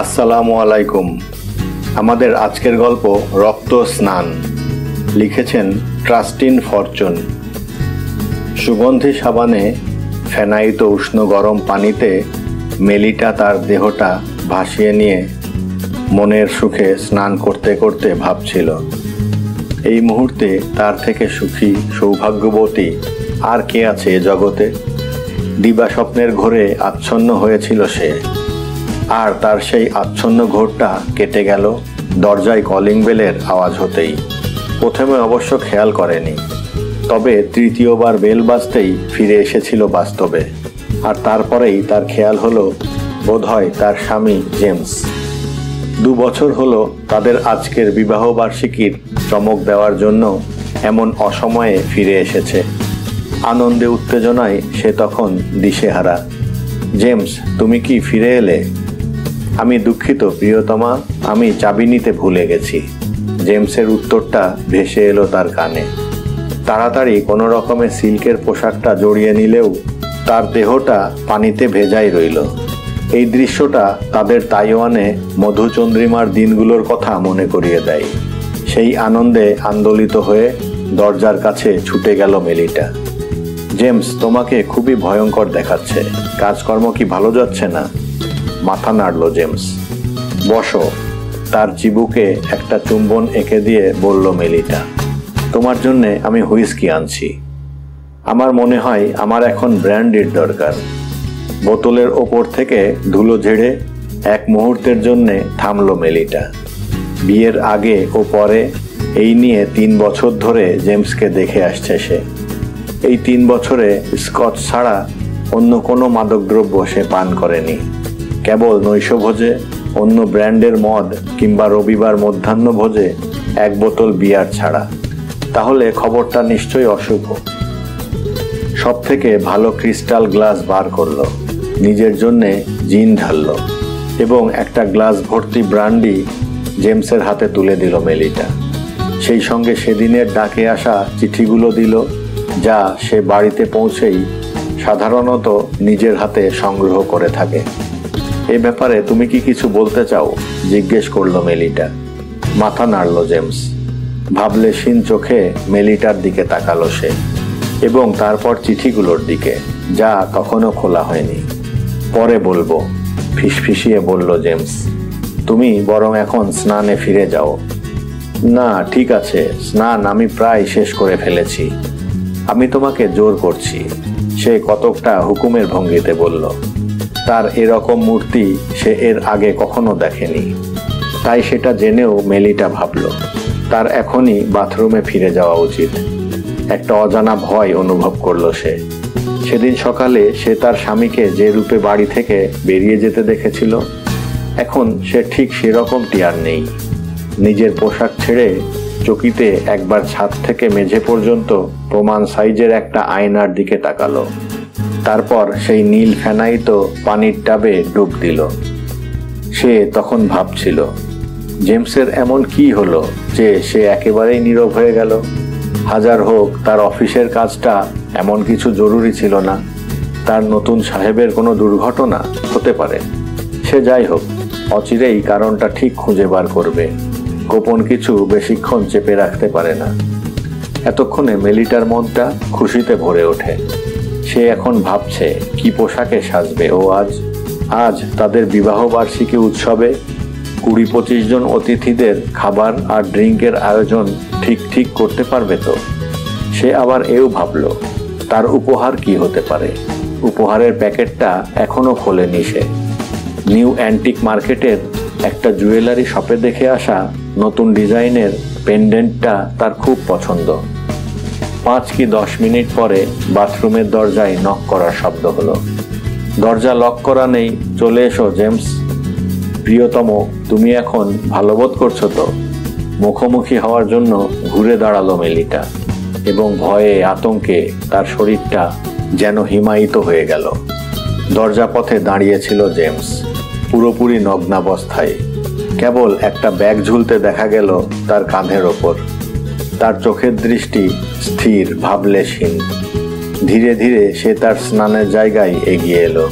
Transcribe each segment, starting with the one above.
আসসালামু আলাইকুম। আমাদের আজকের গল্প রক্ত স্নান। লিখেছেন ট্রাস্টিন ফরচুন। সুগন্ধি সাবানে ফেনায়িত উষ্ণ গরম পানিতে মেলিটা তার দেহটা ভাসিয়ে নিয়ে মনের সুখে স্নান করতে করতে ভাবছিল, এই মুহূর্তে তার থেকে সুখী সৌভাগ্যবতী আর কে আছে এ জগতে। দিবা স্বপ্নের ঘোরে আচ্ছন্ন হয়েছিল সে, আর তার সেই আচ্ছন্ন ঘোরটা কেটে গেল দরজায় কলিং বেলের আওয়াজ হতেই। প্রথমে অবশ্য খেয়াল করেনি, তবে তৃতীয়বার বেল বাজতেই ফিরে এসেছিল বাস্তবে। আর তারপরেই তার খেয়াল হলো বোধহয় তার স্বামী জেমস। 2 বছর হলো তাদের আজকের বিবাহ বার্ষিকীর চমক দেওয়ার জন্য এমন অসময়ে ফিরে এসেছে। আনন্দে উত্তেজনায় সে তখন দিশেহারা। জেমস, তুমি কি ফিরে এলে? আমি দুঃখিত প্রিয়তমা, আমি চাবি নিতে ভুলে গেছি। জেমসের উত্তরটা ভেসে এলো তার কানে। তাড়াতাড়ি কোনো রকমে সিল্কের পোশাকটা জড়িয়ে নিলেও তার দেহটা পানিতে ভেজাই রইল। এই দৃশ্যটা তাদের তাইওয়ানে মধুচন্দ্রিমার দিনগুলোর কথা মনে করিয়ে দেয়। সেই আনন্দে আন্দোলিত হয়ে দরজার কাছে ছুটে গেল মেলিটা। জেমস, তোমাকে খুবই ভয়ঙ্কর দেখাচ্ছে। কাজকর্ম কি ভালো যাচ্ছে না? মাথা নাড়ল জেমস। বসো। তার চিবুকে একটা চুম্বন এঁকে দিয়ে বলল মেলিটা, তোমার জন্যে আমি হুইস্কি আনছি। আমার মনে হয় আমার এখন ব্র্যান্ডির দরকার। বোতলের ওপর থেকে ধুলো ঝেড়ে এক মুহূর্তের জন্যে থামল মেলিটা। বিয়ের আগে ও পরে এই নিয়ে 3 বছর ধরে জেমসকে দেখে আসছে সে। এই 3 বছরে স্কচ ছাড়া অন্য কোনো মাদকদ্রব্য সে পান করেনি। কেবল নৈশভোজে অন্য ব্র্যান্ডের মদ কিংবা রবিবার মধ্যাহ্ন ভোজে 1 বোতল বিয়ার ছাড়া। তাহলে খবরটা নিশ্চয়ই অশুভ। সব থেকে ভালো ক্রিস্টাল গ্লাস বার করলো, নিজের জন্যে জিন ঢাললো এবং একটা গ্লাস ভর্তি ব্রান্ডি জেমসের হাতে তুলে দিল মেলিটা। সেই সঙ্গে সেদিনের ডাকে আসা চিঠিগুলো দিল, যা সে বাড়িতে পৌঁছেই সাধারণত নিজের হাতে সংগ্রহ করে থাকে। এ ব্যাপারে তুমি কি কিছু বলতে চাও? জিজ্ঞেস করলো মেলিটা। মাথা নাড়ল জেমস। ভাবলেশীন চোখে মেলিটার দিকে তাকালো সে, এবং তারপর চিঠিগুলোর দিকে, যা তখনও খোলা হয়নি। পরে বলবো, ফিসফিসিয়ে বলল জেমস। তুমি বরং এখন স্নানে ফিরে যাও। না, ঠিক আছে, স্নান আমি প্রায় শেষ করে ফেলেছি। আমি তোমাকে জোর করছি, সে কতকটা হুকুমের ভঙ্গিতে বলল। তার এরকম মূর্তি সে এর আগে কখনো দেখেনি, তাই সেটা জেনেও মেলিটা ভাবল তার এখনই বাথরুমে ফিরে যাওয়া উচিত। একটা অজানা ভয় অনুভব করল সে। সেদিন সকালে সে তার স্বামীকে যে রূপে বাড়ি থেকে বেরিয়ে যেতে দেখেছিল, এখন সে ঠিক সেরকমটি আর নেই। নিজের পোশাক ছেড়ে চকিতে একবার ছাদ থেকে মেঝে পর্যন্ত প্রমাণ সাইজের একটা আয়নার দিকে তাকালো। তারপর সেই নীল ফেনায়িত পানির টাবে ডুব দিল। সে তখন ভাবছিল, জেমসের এমন কি হলো যে সে একেবারেই নীরব হয়ে গেল? হাজার হোক তার অফিসের কাজটা এমন কিছু জরুরি ছিল না। তার নতুন সাহেবের কোনো দুর্ঘটনা হতে পারে। সে যাই হোক, অচিরেই কারণটা ঠিক খুঁজে বার করবে। গোপন কিছু বেশিক্ষণ চেপে রাখতে পারে না। এতক্ষণে মেলিটার মনটা খুশিতে ভরে ওঠে। সে এখন ভাবছে কি পোশাকে সাজবে ও আজ তাদের বিবাহ বার্ষিকী উৎসবে 20-25 জন অতিথিদের খাবার আর ড্রিঙ্কের আয়োজন ঠিক করতে পারবে তো? সে আবার এও ভাবল তার উপহার কি হতে পারে। উপহারের প্যাকেটটা এখনো খোলেনি সে। নিউ অ্যান্টিক মার্কেটের একটা জুয়েলারি শপে দেখে আসা নতুন ডিজাইনের পেন্ডেন্টটা তার খুব পছন্দ। 5 কি 10 মিনিট পরে বাথরুমের দরজায় নক করার শব্দ হলো। দরজা লক করা নেই, চলে এসো জেমস। প্রিয়তম, তুমি এখন ভালো বোধ করছো তো? মুখোমুখি হওয়ার জন্য ঘুরে দাঁড়ালো মেলিটা, এবং ভয়ে আতঙ্কে তার শরীরটা যেন হিমায়িত হয়ে গেল। দরজা পথে দাঁড়িয়েছিল জেমস, পুরোপুরি নগ্নাবস্থায়। কেবল একটা ব্যাগ ঝুলতে দেখা গেল তার কাঁধের ওপর। তার চোখের দৃষ্টি স্থির, ভাবলেশীন। ধীরে ধীরে সে তার স্নানের জায়গায় এগিয়ে এলো।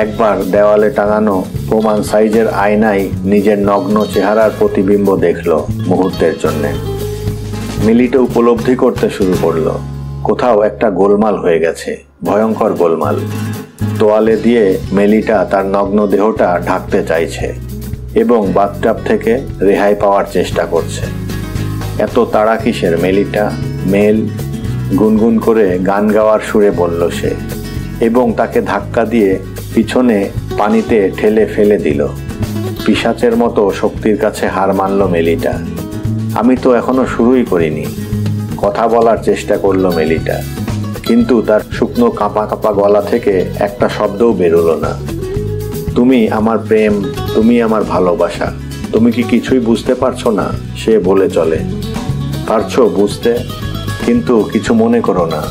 একবার দেওয়ালে টাঙানো প্রমাণ সাইজের আয়নায় নিজের নগ্ন চেহারার প্রতিবিম্ব দেখল মুহূর্তের জন্যে। মিলিটা উপলব্ধি করতে শুরু করলো কোথাও একটা গোলমাল হয়ে গেছে, ভয়ঙ্কর গোলমাল। তোয়ালে দিয়ে মেলিটা তার নগ্ন দেহটা ঢাকতে চাইছে এবং বাথটাব থেকে রেহাই পাওয়ার চেষ্টা করছে। এত তাড়া কিসের মেলিটা? মেল, গুনগুন করে গান গাওয়ার সুরে বলল সে, এবং তাকে ধাক্কা দিয়ে পিছনে পানিতে ঠেলে ফেলে দিল। পিশাচের মতো শক্তির কাছে হার মানল মেলিটা। আমি তো এখনো শুরুই করিনি, কথা বলার চেষ্টা করলো মেলিটা, কিন্তু তার শুকনো কাঁপা কাঁপা গলা থেকে একটা শব্দও বেরোলো না। তুমি আমার প্রেম, তুমি আমার ভালোবাসা, তুমি কি কিছুই বুঝতে পারছো না? সে বলে চলে। পারছো বুঝতে, কিন্তু কিছু মনে করো না।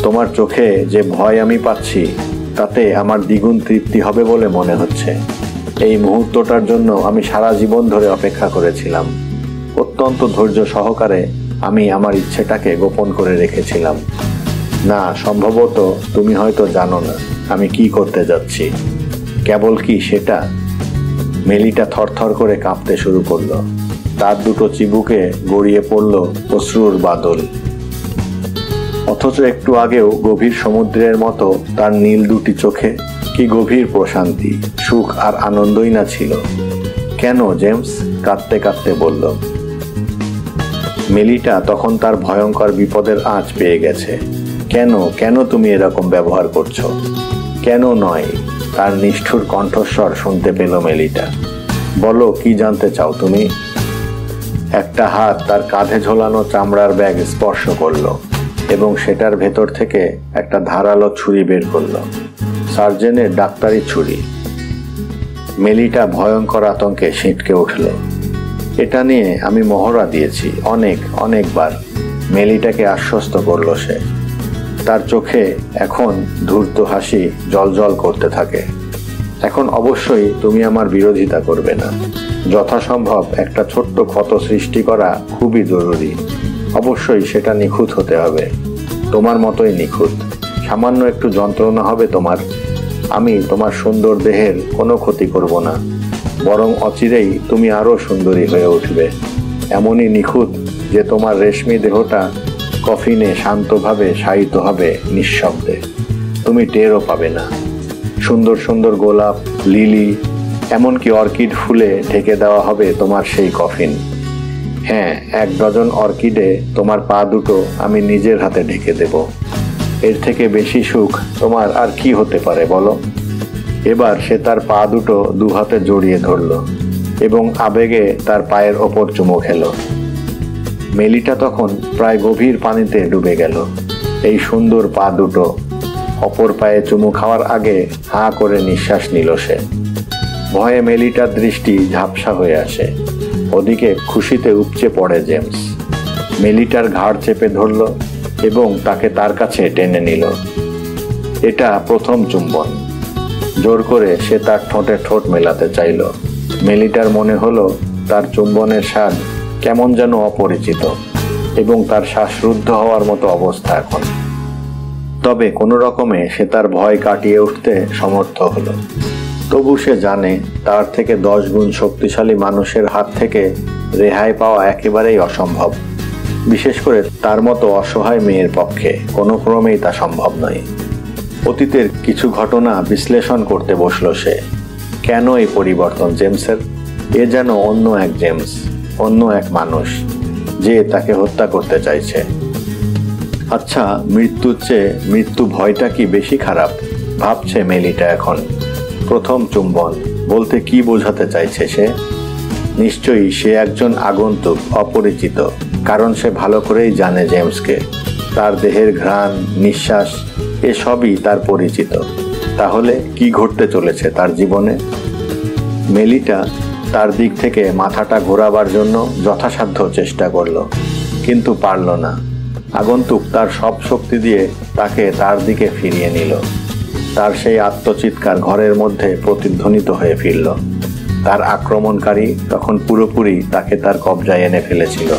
তোমার চোখে যে ভয় আমি পাচ্ছি তাতে আমার দ্বিগুণ তৃপ্তি হবে বলে মনে হচ্ছে। এই মুহূর্তটার জন্য আমি সারা জীবন ধরে অপেক্ষা করেছিলাম। অত্যন্ত ধৈর্য সহকারে আমি আমার ইচ্ছেটাকে গোপন করে রেখেছিলাম। না, সম্ভবত তুমি হয়তো জানো না আমি কি করতে যাচ্ছি। কেবল কি সেটা? মেলিটা থরথর করে কাঁপতে শুরু করলো। তার দুটো চিবুকে গড়িয়ে পড়ল অশ্রুর বাদল। অথচ একটু আগেও গভীর সমুদ্রের মতো তার নীল দুটি চোখে কি গভীর প্রশান্তি, সুখ আর আনন্দই না ছিল। কেন জেমস? কাঁদতে কাঁদতে বলল। মেলিটা তখন তার ভয়ঙ্কর বিপদের আঁচ পেয়ে গেছে। কেন কেন তুমি এরকম ব্যবহার করছো? কেন নয়? তার নিষ্ঠুর কণ্ঠস্বর শুনতে পেল মেলিটা। বলো, কি জানতে চাও তুমি? একটা হাত তার কাঁধে ঝোলানো চামড়ার ব্যাগ স্পর্শ করলো এবং সেটার ভেতর থেকে একটা ধারালো ছুরি বের করলো। সার্জেনের ডাক্তারি ছুরি। মেলিটা ভয়ঙ্কর আতঙ্কে ছিটকে উঠল। এটা নিয়ে আমি মহড়া দিয়েছি অনেকবার। মেলিটাকে আশ্বস্ত করলো সে। তার চোখে এখন ধূর্ত হাসি জ্বলজ্বল করতে থাকে। এখন অবশ্যই তুমি আমার বিরোধিতা করবে না। যথাসম্ভব একটা ছোট্ট ক্ষত সৃষ্টি করা খুবই জরুরি। অবশ্যই সেটা নিখুঁত হতে হবে, তোমার মতোই নিখুঁত। সামান্য একটু যন্ত্রণা হবে তোমার। আমি তোমার সুন্দর দেহের কোনো ক্ষতি করব না, বরং অচিরেই তুমি আরো সুন্দরী হয়ে উঠবে। এমনই নিখুঁত যে তোমার রেশমি দেহটা কফিনে শান্তভাবে শায়িত হবে নিঃশব্দে। তুমি টেরও পাবে না। সুন্দর সুন্দর গোলাপ, লিলি, এমনকি অর্কিড ফুলে ঢেকে দেওয়া হবে তোমার সেই কফিন। হ্যাঁ, 1 ডজন অর্কিডে তোমার পা দুটো আমি নিজের হাতে ঢেকে দেব। এর থেকে বেশি সুখ তোমার আর কি হতে পারে বলো? এবার সে তার পা দুটো 2 হাতে জড়িয়ে ধরল এবং আবেগে তার পায়ের ওপর চুমু খেল। মেলিটা তখন প্রায় গভীর পানিতে ডুবে গেল। এই সুন্দর পা দুটো অপর পায়ে চুমু খাওয়ার আগে হাঁ করে নিঃশ্বাস নিল সে। ভয়ে মেলিটার দৃষ্টি ঝাপসা হয়ে আসে। ওদিকে খুশিতে উপচে পড়ে জেমস। মেলিটার ঘাড় চেপে ধরল এবং তাকে তার কাছে টেনে নিল। এটা প্রথম চুম্বন। জোর করে সে তার ঠোঁটে ঠোঁট মেলাতে চাইল। মেলিটার মনে হলো তার চুম্বনের স্বাদ কেমন যেন অপরিচিত এবং তার শ্বাসরুদ্ধ হওয়ার মতো অবস্থা এখন। তবে কোনো রকমে সে তার ভয় কাটিয়ে উঠতে সমর্থ হলো। তবু সে জানে তার থেকে 10 গুণ শক্তিশালী মানুষের হাত থেকে রেহাই পাওয়া একেবারেই অসম্ভব। বিশেষ করে তার মতো অসহায় মেয়ের পক্ষে কোনো ক্রমেই তা সম্ভব নয়। অতীতের কিছু ঘটনা বিশ্লেষণ করতে বসল সে। কেন এই পরিবর্তন জেমসের? এ যেন অন্য এক জেমস, অন্য এক মানুষ, যে তাকে হত্যা করতে চাইছে। আচ্ছা, মৃত্যুর চেয়ে মৃত্যু ভয়টা কি বেশি খারাপ ভাবছে মেলিটা এখন। প্রথম চুম্বন বলতে কি বোঝাতে চাইছে সে? নিশ্চয়ই সে একজন আগন্তুক, অপরিচিত, কারণ সে ভালো করেই জানে জেমসকে। তার দেহের ঘ্রাণ, নিঃশ্বাস এসবই তার পরিচিত। তাহলে কি ঘটতে চলেছে তার জীবনে? মেলিটা তার দিক থেকে মাথাটা ঘোরাবার জন্য যথাসাধ্য চেষ্টা করল, কিন্তু পারল না। আগন্তুক তার সব শক্তি দিয়ে তাকে তার দিকে ফিরিয়ে নিল। তার সেই আত্মচিৎকার ঘরের মধ্যে প্রতিধ্বনিত হয়ে ফিরল। তার আক্রমণকারী তখন পুরোপুরি তাকে তার কবজায় এনে ফেলেছিল।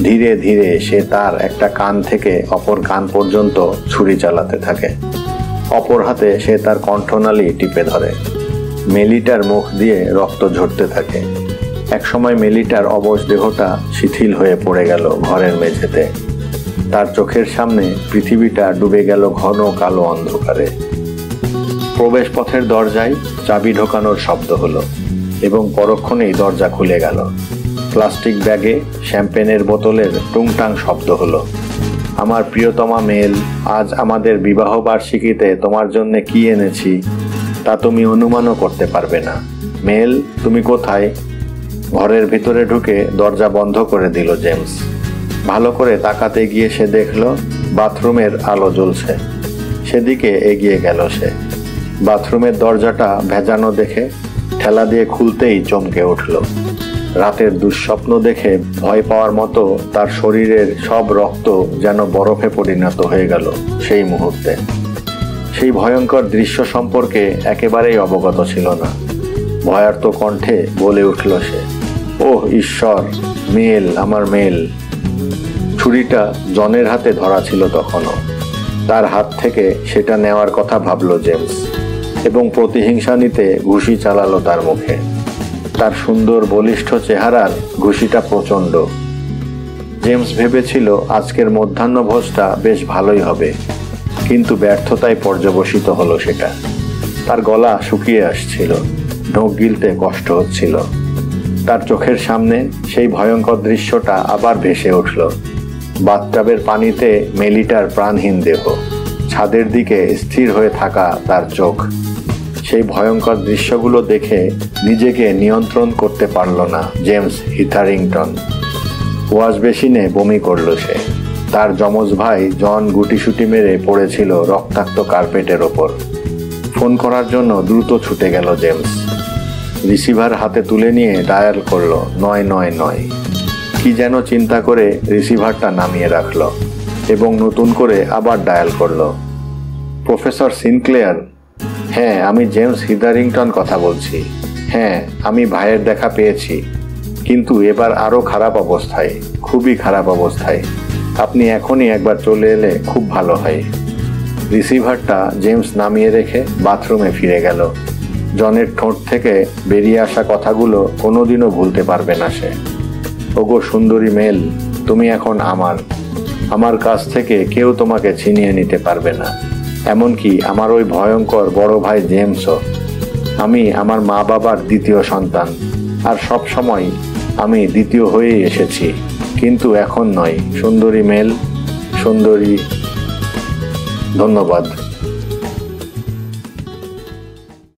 ধীরে ধীরে সে তার একটা কান থেকে অপর কান পর্যন্ত ছুরি চালাতে থাকে। অপর হাতে সে তার কণ্ঠনালী টিপে ধরে। মেলিটার মুখ দিয়ে রক্ত ঝরতে থাকে। একসময় মেলিটার অবশ দেহটা শিথিল হয়ে পড়ে গেল ঘরের মেঝেতে। তার চোখের সামনে পৃথিবীটা ডুবে গেল ঘন কালো অন্ধকারে। প্রবেশ পথের দরজায় চাবি ঢোকানোর শব্দ হলো এবং পরক্ষণেই দরজা খুলে গেল। প্লাস্টিক ব্যাগে শ্যাম্পেনের বোতলের টুংটাং শব্দ হলো। আমার প্রিয়তমা মেল, আজ আমাদের বিবাহ বার্ষিকীতে তোমার জন্য কি এনেছি তা তুমি অনুমানও করতে পারবে না। মেল, তুমি কোথায়? ঘরের ভিতরে ঢুকে দরজা বন্ধ করে দিল জেমস। ভালো করে তাকাতে গিয়ে সে দেখল বাথরুমের আলো জ্বলছে। সেদিকে এগিয়ে গেল সে। বাথরুমের দরজাটা ভেজানো দেখে ঠেলা দিয়ে খুলতেই চমকে উঠল। রাতের দুঃস্বপ্ন দেখে ভয় পাওয়ার মতো তার শরীরের সব রক্ত যেন বরফে পরিণত হয়ে গেল সেই মুহূর্তে। সেই ভয়ঙ্কর দৃশ্য সম্পর্কে একেবারেই অবগত ছিল না। ভয়ার্ত কণ্ঠে বলে উঠল সে, ওহ ঈশ্বর, মেল, আমার মেল। ছুরিটা জনের হাতে ধরা ছিল তখনও। তার হাত থেকে সেটা নেওয়ার কথা ভাবল জেমস এবং প্রতিহিংসা নিতে ঘুষি চালালো তার মুখে। তার সুন্দর বলিষ্ঠ চেহারার ঘুষিটা প্রচণ্ড। জেমস ভেবেছিল আজকের মধ্যাহ্নভোজটা বেশ ভালোই হবে, কিন্তু ব্যর্থতায় পর্যবসিত হলো সেটা। তার গলা শুকিয়ে আসছিল, ঢোক গিলতে কষ্ট হচ্ছিল। তার চোখের সামনে সেই ভয়ঙ্কর দৃশ্যটা আবার ভেসে উঠল। বাথটাবের পানিতে মেলিটার প্রাণহীন দেহ, ছাদের দিকে স্থির হয়ে থাকা তার চোখ। সেই ভয়ঙ্কর দৃশ্যগুলো দেখে নিজেকে নিয়ন্ত্রণ করতে পারল না জেমস হিথারিংটন। ওয়াশ বেসিনে বমি করল সে। তার যমজ ভাই জন গুটিসুটি মেরে পড়েছিল রক্তাক্ত কার্পেটের ওপর। ফোন করার জন্য দ্রুত ছুটে গেল জেমস। রিসিভার হাতে তুলে নিয়ে ডায়াল করল 999। কি যেন চিন্তা করে রিসিভারটা নামিয়ে রাখল এবং নতুন করে আবার ডায়াল করল। Professor Sinclair? হ্যাঁ, আমি জেমস হিথারিংটন কথা বলছি। হ্যাঁ, আমি ভাইয়ের দেখা পেয়েছি, কিন্তু এবার আরও খারাপ অবস্থায়, খুবই খারাপ অবস্থায়। আপনি এখনই একবার চলে এলে খুব ভালো হয়। রিসিভারটা জেমস নামিয়ে রেখে বাথরুমে ফিরে গেল। জনের ঠোঁট থেকে বেরিয়ে আসা কথাগুলো কোনোদিনও ভুলতে পারবে না সে। ওগো সুন্দরী মেল, তুমি এখন আমার কাছ থেকে কেউ তোমাকে ছিনিয়ে নিতে পারবে না, এমনকি আমার ওই ভয়ঙ্কর বড় ভাই জেমসও। আমি আমার মা বাবার দ্বিতীয় সন্তান, আর সব সময় আমি দ্বিতীয় হয়েই এসেছি, কিন্তু এখন নয় সুন্দরী মেল, সুন্দরী। ধন্যবাদ।